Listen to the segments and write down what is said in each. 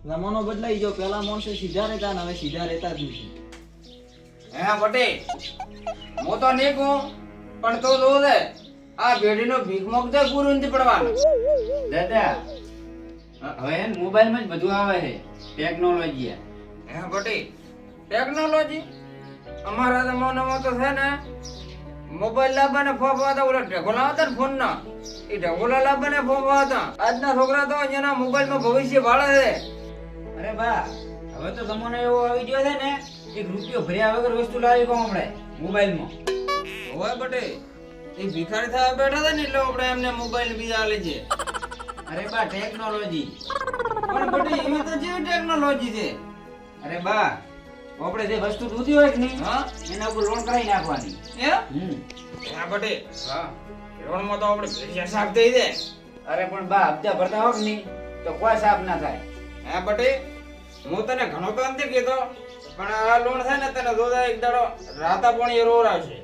જમાનો બદલાઈ ગયો. પેલા માણસો સીધા રહેતા ને હવે સીધા રહેતા જ નથી. હે બટે હું તો નહીં કહું પણ તો જો દે આ પેઢીનો ભીખ મોકતો પૂરું નથી પડવાનું. દાદા હવે મોબાઈલમાં જ બધું આવે છે ટેકનોલોજી. હે બટે ટેકનોલોજી અમારા જમાનામાં તો છે ને મોબાઈલ લાવવાને ફોફા હતા, ઓલા ઢગોલા હતા ને ફોન ના એ ઢગોલા લાવવાને ફોફા હતા. આજના છોકરા તો એના મોબાઈલમાં ભવિષ્ય ભાળે છે. અરે બા હવે તો જમાનો એવો આવી ગયો છે ને એક રૂપિયો ભર્યા વગર વસ્તુ લાવી કોમ આપણે મોબાઈલમાં. હોય બટે એ ભિખારી થવા બેઠા હતા ને એટલે આપણે એમને મોબાઈલ બીજા આલે છે. અરે બા ટેકનોલોજી. પણ બટે એમાં તો જેવી ટેકનોલોજી છે. અરે બા આપણે જે વસ્તુ જોતી હોય કે નહીં હા એના ઉપર લોન કરાવી નાખવાની. એ હા બટે હા લોનમાં તો આપણે પૈસા સાફ થઈ જાય. અરે પણ બા હપ્તા ભરતા હોય કે નહીં તો કોઈ સાફ ના થાય. હા બટે હું તને ઘણો તો નથી કીધો પણ આ લોન છે ને તને જોતા એક દાડો રાતા પણ એ રોર આવશે.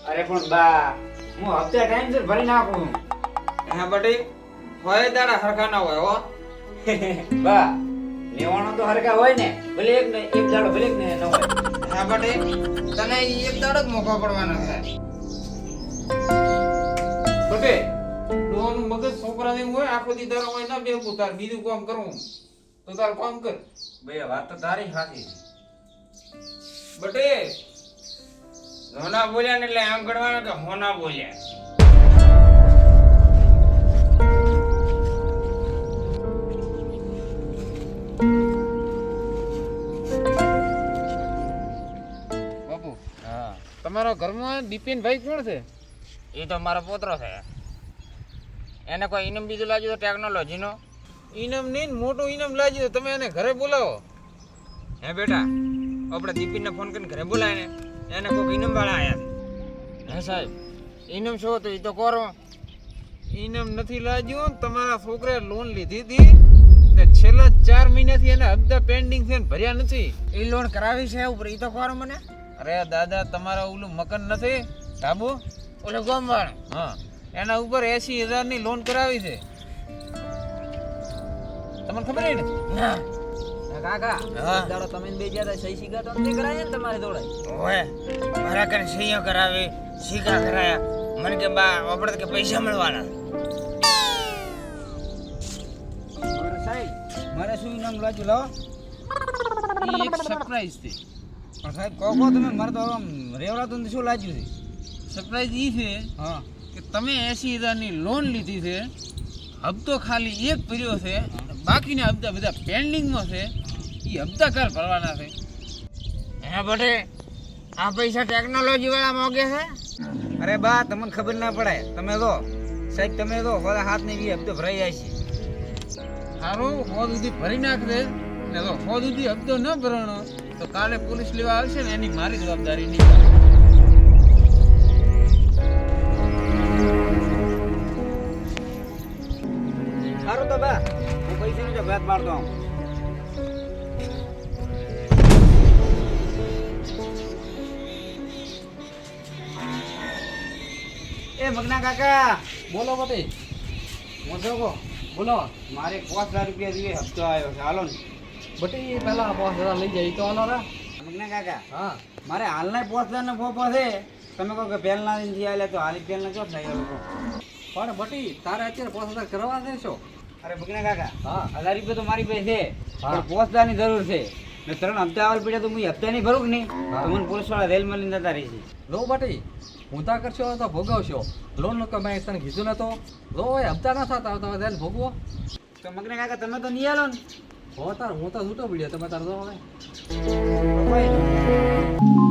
અરે પણ બા હું હપ્તા ટાઈમસર ભરી નાખું. હા બટે હોય દાડા હરખા ના હોય હો. બા લેવાનો તો હરકા હોય ને ભલે એક દાડો ભલે ને ન હોય. હા બટે તને એક દાડો જ મોકો પડવાનો છે. બટે લોન મગજ છોકરા જેવું હોય આખો દી તારો હોય ના બેહું તાર બીજું કામ કરવું તો તાર કામ કર. ભાઈ વાત તો તારી સાચી. બટે હોના બોલ્યા ને એટલે આમ ગણવાનું કે હોના બોલ્યા. બાપુ હા તમારા ઘરમાં દીપિનભાઈ કોણ છે? એ તો મારો પોતરો છે. એને કોઈ ઇનામ બીજું લાગ્યું તો ટેકનોલોજીનો ઇનામ નહીં મોટું ઇનામ લાગ્યું તો તમે એને ઘરે બોલાવો. હે બેટા આપણે દીપિનને ફોન કરીને ઘરે બોલાય ને એને કોઈ ઇનામ વાળા આવ્યા છે. હે સાહેબ ઇનામ શું હતું એ તો કરો. ઇનામ નથી લાગ્યું. તમારા છોકરાએ લોન લીધી હતી ને છેલ્લા 4 મહિનાથી એના હપ્તા પેન્ડિંગ છે ને ભર્યા નથી. એ લોન કરાવી છે ઉપર એ તો કરો મને. અરે દાદા તમારા ઓલું મકાન નથી ધાબુ ઓલું ગોમવાળ હા એના ઉપર 80,000 ની લોન કરાવી છે. તમને ખબર હે ને? ના કાકા હા. દાડો તમે બે જ્યાં સહી સિક્કા તો નથી કરાય ને તમારે જોડે? ઓય મારા કને સહીઓ કરાવી સિક્કા કરાયા મને કે બા આપણે કે પૈસા મળવાના. અરે સાહેબ મારે શું ઇનામ લાગ્યું લાવો. એ એક સરપ્રાઈઝ છે. પણ સાહેબ કહો તમે મારે તો આમ રેવડાતું નથી. શું લાગ્યું છે? સરપ્રાઈઝ એ છે હા કે તમે 80,000 ની લોન લીધી છે, હપ્તો ખાલી એક ભર્યો છે, બાકીના હપ્તા બધા પેન્ડિંગમાં છે. એ હપ્તા કાલ ભરવાના છે. હે બટે આ પૈસા ટેકનોલોજી વાળા મોગે છે. અરે બા તમને ખબર ના પડે. તમે તો સાહેબ તમે તો બધા હાથ ને બી હપ્તો ભરાઈ જાય છે. સારું હોદ સુધી ભરી નાખશે ને તો હોદ સુધી હપ્તો ન ભરવાનો તો કાલે પોલીસ લેવા આવશે ને એની મારી જવાબદારી નહીં. સારું તો બા હું પૈસાની જો વાત મારતો આમ. એ મગના કાકા બોલો બટી. હું તો કહો બોલો મારે 5,000 રૂપિયા જોઈએ હપ્તો આવ્યો છે હાલો ને. બટી પેલા 5,000 લઈ જાય તો હાલો રા. મગના કાકા હા મારે હાલના 5,000 નો ફોફો છે. તમે કહો કે પહેલના દિનથી આવેલા તો હાલી પહેલના ચો થાય લોકો. પણ બટી તારે અત્યારે 5,000 કરવા દેશો? અરે મગના કાકા હા 1,000 રૂપિયા તો મારી પાસે છે હા. પણ 5,000 ની જરૂર છે ને 3 હપ્તા આવલ પડ્યા તો હું હપ્તા નહીં ભરું કે નહીં હા. તો મને પોલીસ વાળા રેલમાં લઈને જતા રહેશે. લો બટી હું તા કરશો તો ભોગવશો. લોન નો કમાય તને કીધું નતો. લો એ હપ્તા ના થતા તમે તેને ભોગવો. તો મગના કાકા તમે તો નહીં આલો ને. હું તો છૂટો પડ્યો તમે તાર જો હવે. તો કોઈ નહીં.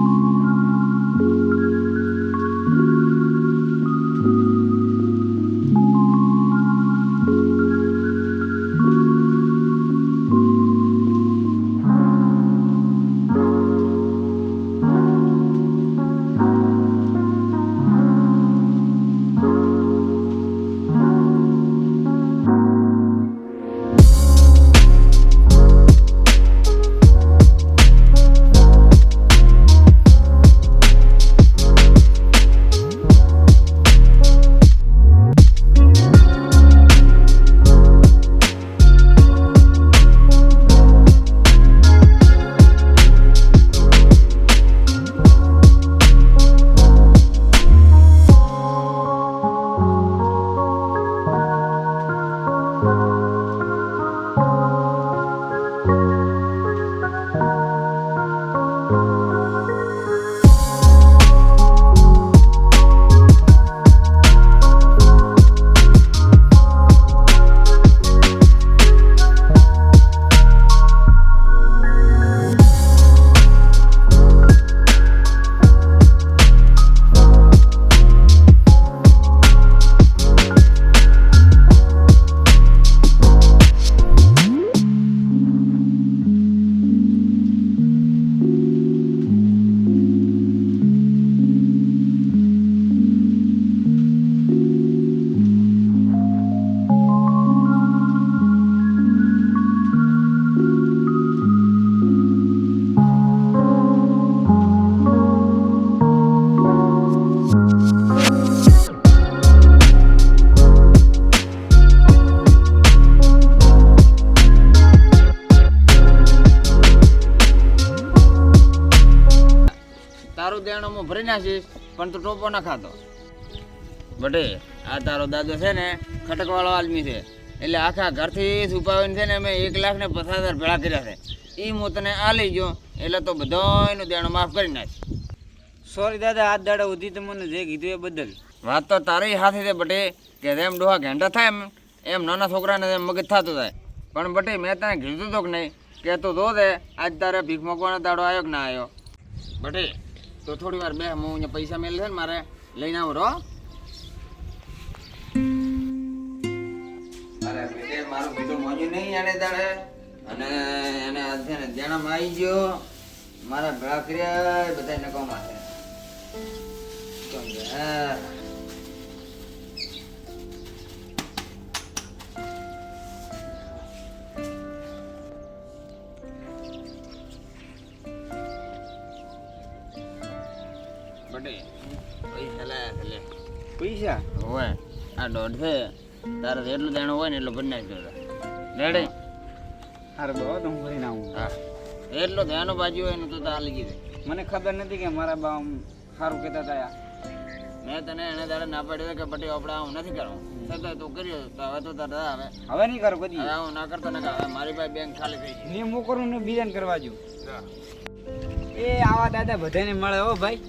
નાખીશ પણ તું ટોપો ન ખાતો. બટે આ તારો દાદો છે ને ખટકવાળો આદમી છે, એટલે આખા ઘરથી છુપાવીને છે ને મેં 1,50,000 ભેળા કર્યા છે. એ હું તને આ લઈ ગયો એટલે તો બધાયનું દેણું માફ કરી નાખ. સોરી દાદા, આજ દાડા સુધી તમને જે કીધું એ બદલ. વાત તો તારી હાથે છે બટે, કે જેમ ડોહા ઘેંટા થાય એમ નાના છોકરાને એમ મગજ થતું થાય. પણ બટે મેં તને કીધું તો કે નહીં કે તું જો દે આજ તારે ભીખ મૂકવાનો દાડો આવ્યો કે ના આવ્યો. બટે તો થોડી વાર બે, હું અહીંયા પૈસા મેળ છે ને મારે લઈને આવું રો. અરે બેટે મારું બીજું મોજું નહીં આને દાડે, અને એને આજ છે ને દેણામાં આવી ગયો. મારા ભેળા કર્યા બધા નકામા છે. સમજ્યા? બટે પૈસા લાયા છે લે. પૈસા? હોય આ દોઢ છે, તારે જેટલું દેણું હોય ને એટલું ભરી નાખજો. રેડે? અરે બહુ તો હું ભરીને આવું. હા એટલું ધ્યાન બાજુ હોય ને તો તાલી ગઈ. મને ખબર નથી કે મારા બા આમ સારું કહેતા હતા. મેં તને એને દાડે ના પાડી કે બટી આપણે આવું નથી કરવું, છતાં તું કર્યો તો હવે તો તારે હવે હવે નહીં કરું કદી. હવે હું ના કરતો ને કે હવે મારી પાસે બેંક ખાલી થઈ ગઈ. ને હું કરું ને બીજાને કરવા જો. એ આવા દાદા બધાને મળે હો ભાઈ.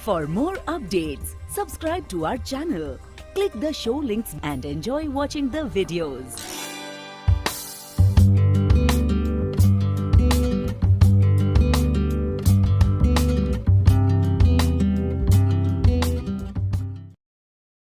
For more updates, subscribe to our channel, click the show links and enjoy watching the videos.